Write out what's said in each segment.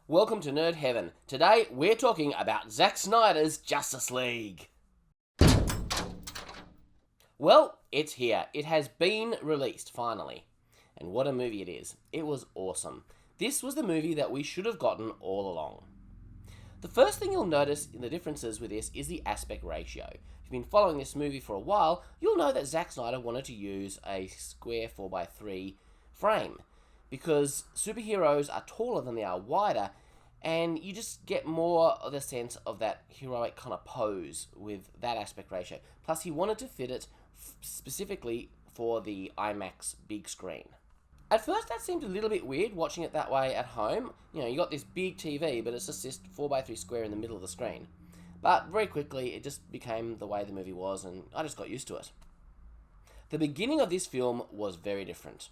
Welcome to Nerd Heaven. Today we're talking about Zack Snyder's Justice League. Well, it's here. It has been released, finally. And what a movie it is. It was awesome. This was the movie that we should have gotten all along. The first thing you'll notice in the differences with this is the aspect ratio. If you've been following this movie for a while, you'll know that Zack Snyder wanted to use a square 4x3 frame, because superheroes are taller than they are wider, and you just get more of the sense of that heroic kind of pose with that aspect ratio. Plus, he wanted to fit it specifically for the IMAX big screen. At first, that seemed a little bit weird, watching it that way at home. You know, you got this big TV, but it's just this 4x3 square in the middle of the screen. But very quickly, it just became the way the movie was, and I just got used to it. The beginning of this film was very different.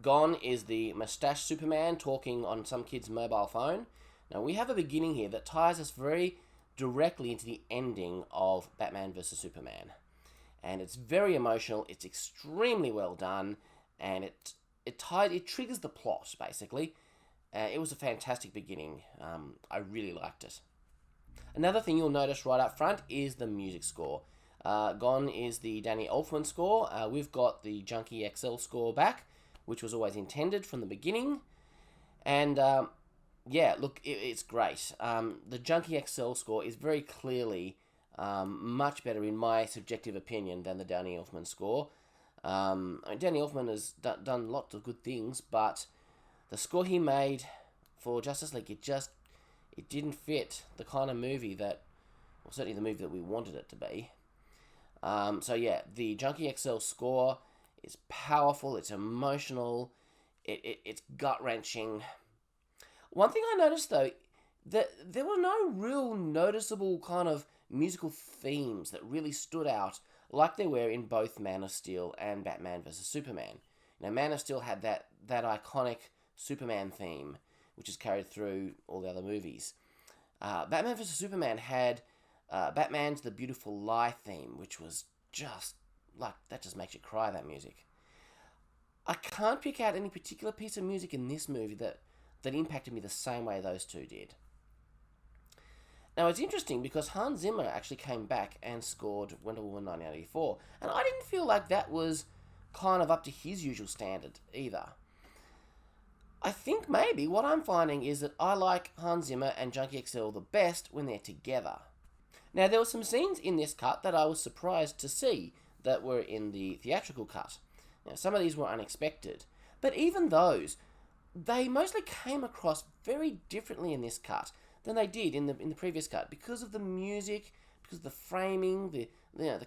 Gone is the mustache Superman talking on some kid's mobile phone. Now, we have a beginning here that ties us very directly into the ending of Batman vs. Superman. And it's very emotional, it's extremely well done, and it triggers the plot, basically. It was a fantastic beginning. I really liked it. Another thing you'll notice right up front is the music score. Gone is the Danny Elfman score. We've got the Junkie XL score back, which was always intended from the beginning. And yeah, look, it's great. The Junkie XL score is very clearly much better, in my subjective opinion, than the Danny Elfman score. Danny Elfman has done lots of good things, but the score he made for Justice League, it didn't fit the kind of movie that, well, certainly the movie that we wanted it to be. So yeah, the Junkie XL score is powerful, it's emotional, it's gut-wrenching. One thing I noticed, though, that there were no real noticeable kind of musical themes that really stood out like they were in both Man of Steel and Batman vs. Superman. Now, Man of Steel had that iconic Superman theme, which is carried through all the other movies. Batman vs. Superman had Batman's The Beautiful Lie theme, which was just, like, that just makes you cry, that music. I can't pick out any particular piece of music in this movie that impacted me the same way those two did. Now, it's interesting because Hans Zimmer actually came back and scored Wonder Woman 1984, and I didn't feel like that was kind of up to his usual standard either. I think maybe what I'm finding is that I like Hans Zimmer and Junkie XL the best when they're together. Now, there were some scenes in this cut that I was surprised to see that were in the theatrical cut. Now, some of these were unexpected, but even those, they mostly came across very differently in this cut than they did in the previous cut, because of the music, because of the framing, the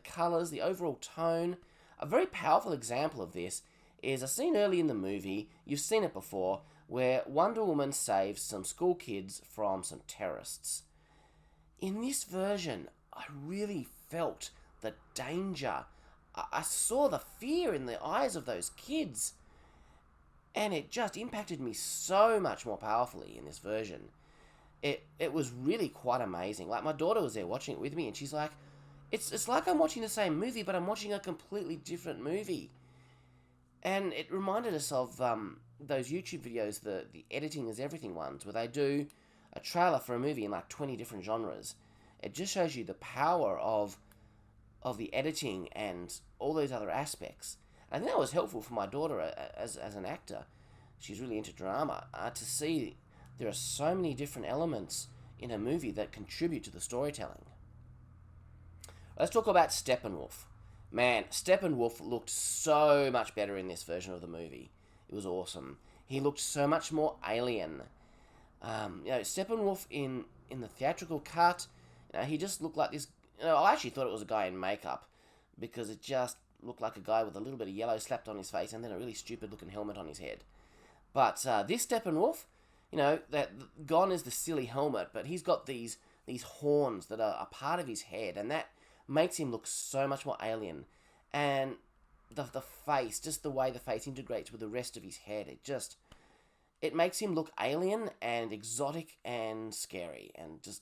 colours, the overall tone. A very powerful example of this is a scene early in the movie, you've seen it before, where Wonder Woman saves some school kids from some terrorists. In this version, I really felt the danger. I saw the fear in the eyes of those kids, and it just impacted me so much more powerfully in this version. It was really quite amazing. Like, my daughter was there watching it with me, and she's like, it's like I'm watching the same movie, but I'm watching a completely different movie. And it reminded us of those YouTube videos, the Editing is Everything ones, where they do a trailer for a movie in like 20 different genres. It just shows you the power of the editing and all those other aspects. I think that was helpful for my daughter as an actor. She's really into drama, to see there are so many different elements in a movie that contribute to the storytelling. Let's talk about Steppenwolf. Man, Steppenwolf looked so much better in this version of the movie. It was awesome. He looked so much more alien. Steppenwolf in the theatrical cut, he just looked like this. I actually thought it was a guy in makeup, because it just looked like a guy with a little bit of yellow slapped on his face and then a really stupid looking helmet on his head. But this Steppenwolf, that Gone is the silly helmet, but he's got these horns that are a part of his head, and that makes him look so much more alien. And the face, just the way the face integrates with the rest of his head, it makes him look alien and exotic and scary, and just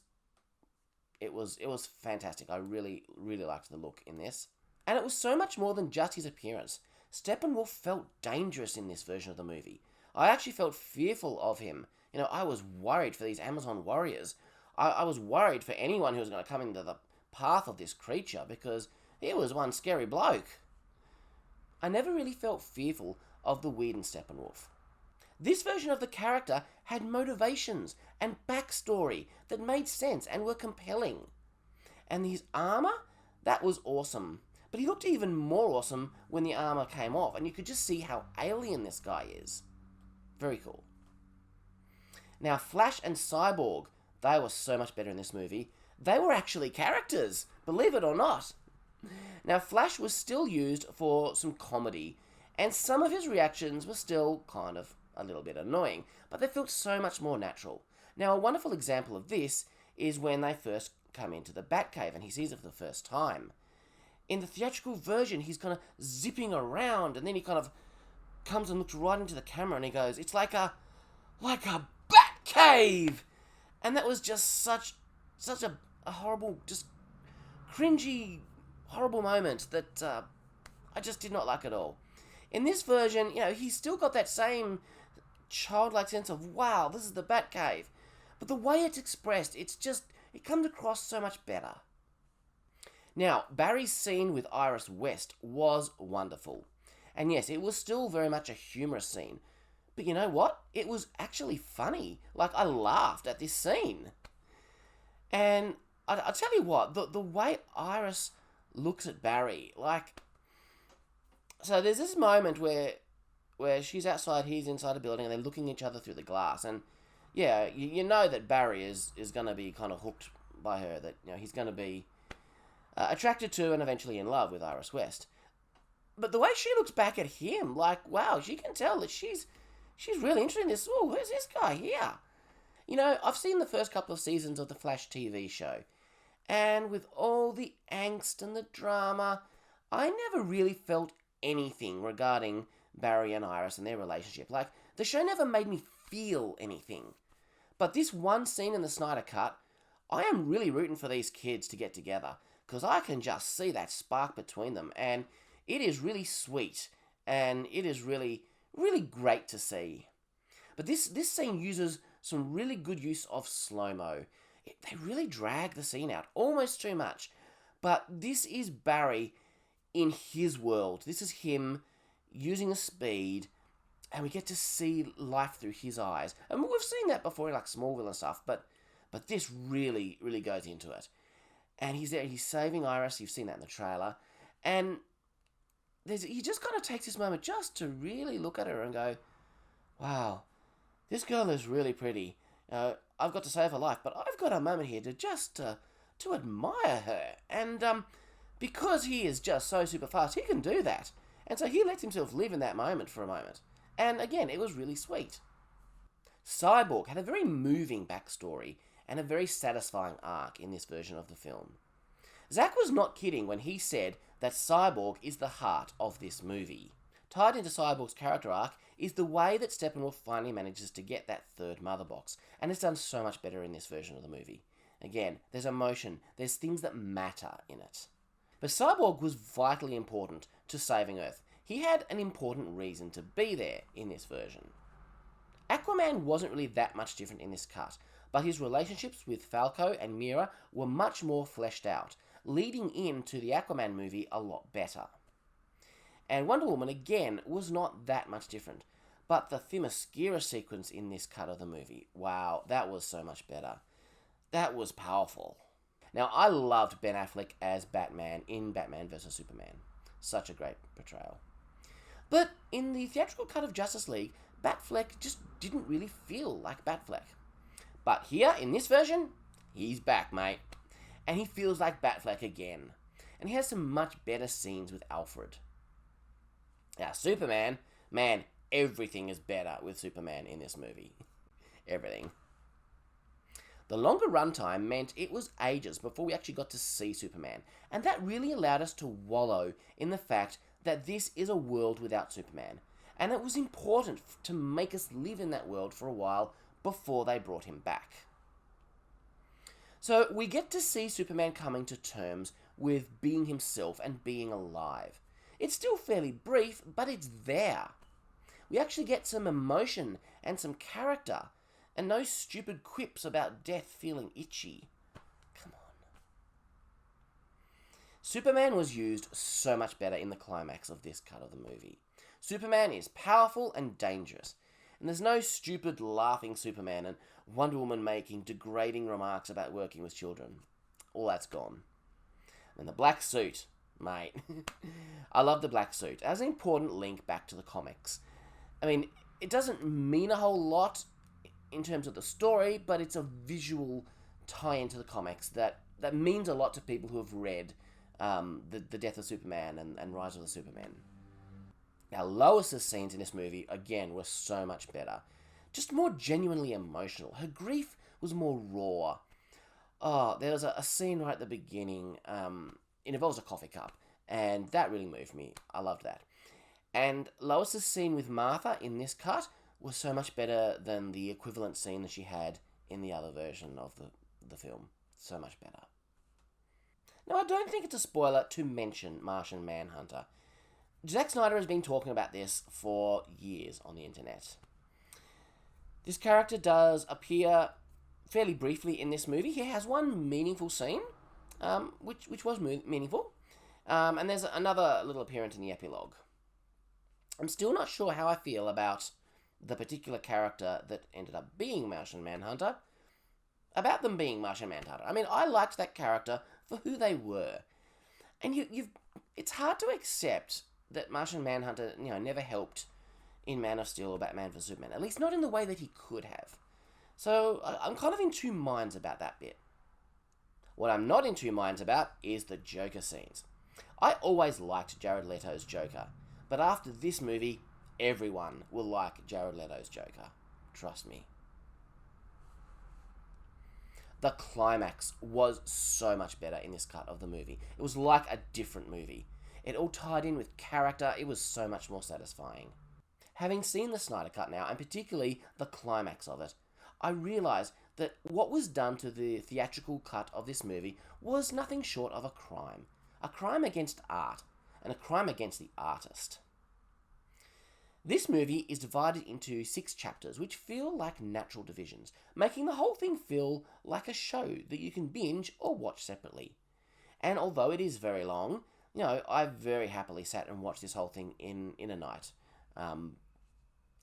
it was fantastic. I really, really liked the look in this. And it was so much more than just his appearance. Steppenwolf felt dangerous in this version of the movie. I actually felt fearful of him I was worried for these Amazon warriors. I was worried for anyone who was going to come into the path of this creature, because he was one scary bloke. I never really felt fearful of the weird Steppenwolf. This version of the character had motivations and backstory that made sense and were compelling. And his armor, that was awesome. But he looked even more awesome when the armor came off, and you could just see how alien this guy is. Very cool. Now, Flash and Cyborg, they were so much better in this movie. They were actually characters, believe it or not. Now, Flash was still used for some comedy, and some of his reactions were still kind of a little bit annoying, but they felt so much more natural. Now, a wonderful example of this is when they first come into the Batcave and he sees it for the first time. In the theatrical version, he's kind of zipping around, and then he kind of comes and looks right into the camera and he goes, "It's like a Batcave!" And that was just such a horrible, just cringy, horrible moment that I just did not like at all. In this version, he's still got that same childlike sense of, wow, this is the Batcave. But the way it's expressed, it comes across so much better. Now, Barry's scene with Iris West was wonderful. And yes, it was still very much a humorous scene. But you know what? It was actually funny. Like, I laughed at this scene. And I'll tell you what, the way Iris looks at Barry, so there's this moment where she's outside, he's inside a building, and they're looking at each other through the glass. And yeah, you know that Barry is going to be kind of hooked by her, that he's going to be attracted to and eventually in love with Iris West. But the way she looks back at him, wow, she can tell that she's really interested in this. Oh, who's this guy here? I've seen the first couple of seasons of the Flash TV show, and with all the angst and the drama, I never really felt anything regarding Barry and Iris and their relationship. The show never made me feel anything. But this one scene in the Snyder Cut, I am really rooting for these kids to get together, because I can just see that spark between them, and it is really sweet, and it is really, really great to see. But this scene uses some really good use of slow-mo. They really drag the scene out, almost too much. But this is Barry in his world. This is him using the speed, and we get to see life through his eyes. And we've seen that before in Smallville and stuff, but this really, really goes into it. And he's there, he's saving Iris. You've seen that in the trailer. And he just kind of takes this moment just to really look at her and go, wow, this girl is really pretty. I've got to save her life, but I've got a moment here to admire her. And because he is just so super fast, he can do that. And so he lets himself live in that moment for a moment. And again, it was really sweet. Cyborg had a very moving backstory and a very satisfying arc in this version of the film. Zack was not kidding when he said that Cyborg is the heart of this movie. Tied into Cyborg's character arc is the way that Steppenwolf finally manages to get that third mother box, and it's done so much better in this version of the movie. Again, there's emotion, there's things that matter in it. But Cyborg was vitally important to saving Earth. He had an important reason to be there in this version. Aquaman wasn't really that much different in this cut, but his relationships with Falco and Mira were much more fleshed out, leading into the Aquaman movie a lot better. And Wonder Woman, again, was not that much different, but the Themyscira sequence in this cut of the movie, wow, that was so much better. That was powerful. Now, I loved Ben Affleck as Batman in Batman vs. Superman. Such a great portrayal. But in the theatrical cut of Justice League, Batfleck just didn't really feel like Batfleck. But here, in this version, he's back, mate. And he feels like Batfleck again. And he has some much better scenes with Alfred. Now, Superman, man, everything is better with Superman in this movie. Everything. The longer runtime meant it was ages before we actually got to see Superman, and that really allowed us to wallow in the fact that this is a world without Superman, and it was important to make us live in that world for a while before they brought him back. So we get to see Superman coming to terms with being himself and being alive. It's still fairly brief, but it's there. We actually get some emotion and some character, And no stupid quips about death feeling itchy. Come on. Superman was used so much better in the climax of this cut of the movie. Superman is powerful and dangerous, and there's no stupid laughing Superman and Wonder Woman making degrading remarks about working with children. All that's gone. And the black suit, mate. I love the black suit as an important link back to the comics. I mean, it doesn't mean a whole lot in terms of the story, but it's a visual tie into the comics that means a lot to people who have read the Death of Superman and Rise of the Superman. Now, Lois's scenes in this movie, again, were so much better. Just more genuinely emotional. Her grief was more raw. Oh, there was a scene right at the beginning. It involves a coffee cup, and that really moved me. I loved that. And Lois's scene with Martha in this cut was so much better than the equivalent scene that she had in the other version of the film. So much better. Now, I don't think it's a spoiler to mention Martian Manhunter. Zack Snyder has been talking about this for years on the internet. This character does appear fairly briefly in this movie. He has one meaningful scene, which was meaningful, and there's another little appearance in the epilogue. I'm still not sure how I feel about the particular character that ended up being Martian Manhunter, about them being Martian Manhunter. I mean, I liked that character for who they were, and it's hard to accept that Martian Manhunter, never helped in Man of Steel or Batman v Superman, at least not in the way that he could have. So I'm kind of in two minds about that bit. What I'm not in two minds about is the Joker scenes. I always liked Jared Leto's Joker, but after this movie, everyone will like Jared Leto's Joker. Trust me. The climax was so much better in this cut of the movie. It was like a different movie. It all tied in with character. It was so much more satisfying. Having seen the Snyder Cut now, and particularly the climax of it, I realised that what was done to the theatrical cut of this movie was nothing short of a crime. A crime against art, and a crime against the artist. This movie is divided into 6 chapters, which feel like natural divisions, making the whole thing feel like a show that you can binge or watch separately. And although it is very long, I very happily sat and watched this whole thing in a night.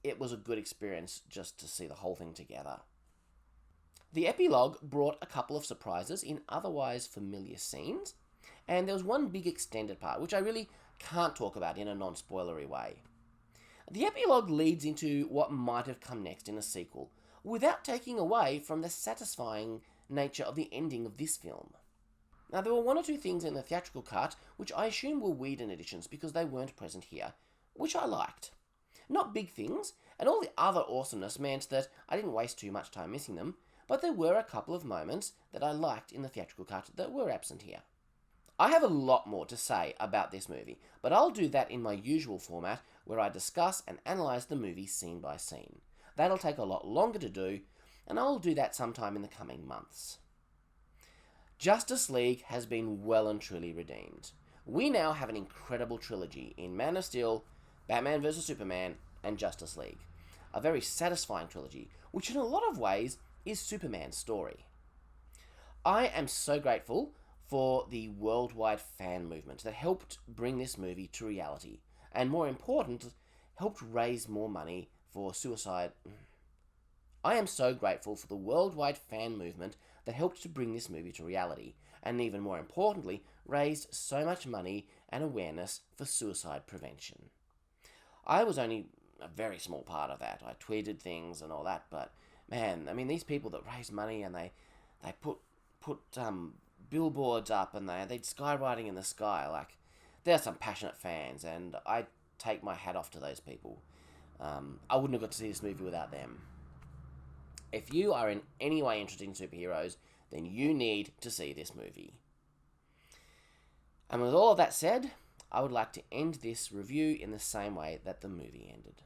It was a good experience just to see the whole thing together. The epilogue brought a couple of surprises in otherwise familiar scenes, and there was one big extended part, which I really can't talk about in a non-spoilery way. The epilogue leads into what might have come next in a sequel, without taking away from the satisfying nature of the ending of this film. Now, there were 1 or 2 things in the theatrical cut which I assume were Whedon editions because they weren't present here, which I liked. Not big things, and all the other awesomeness meant that I didn't waste too much time missing them, but there were a couple of moments that I liked in the theatrical cut that were absent here. I have a lot more to say about this movie, but I'll do that in my usual format where I discuss and analyse the movie scene by scene. That'll take a lot longer to do, and I'll do that sometime in the coming months. Justice League has been well and truly redeemed. We now have an incredible trilogy in Man of Steel, Batman vs Superman, and Justice League. A very satisfying trilogy, which in a lot of ways is Superman's story. I am so grateful for the worldwide fan movement that helped bring this movie to reality, and more important, helped raise more money for suicide. I am so grateful for the worldwide fan movement that helped to bring this movie to reality, and even more importantly, raised so much money and awareness for suicide prevention. I was only a very small part of that. I tweeted things and all that, but man, I mean, these people that raise money and they put billboards up and they'd skywriting in the sky, like, they're some passionate fans, and I take my hat off to those people. I wouldn't have got to see this movie without them. If you are in any way interested in superheroes, then you need to see this movie. And with all of that said, I would like to end this review in the same way that the movie ended.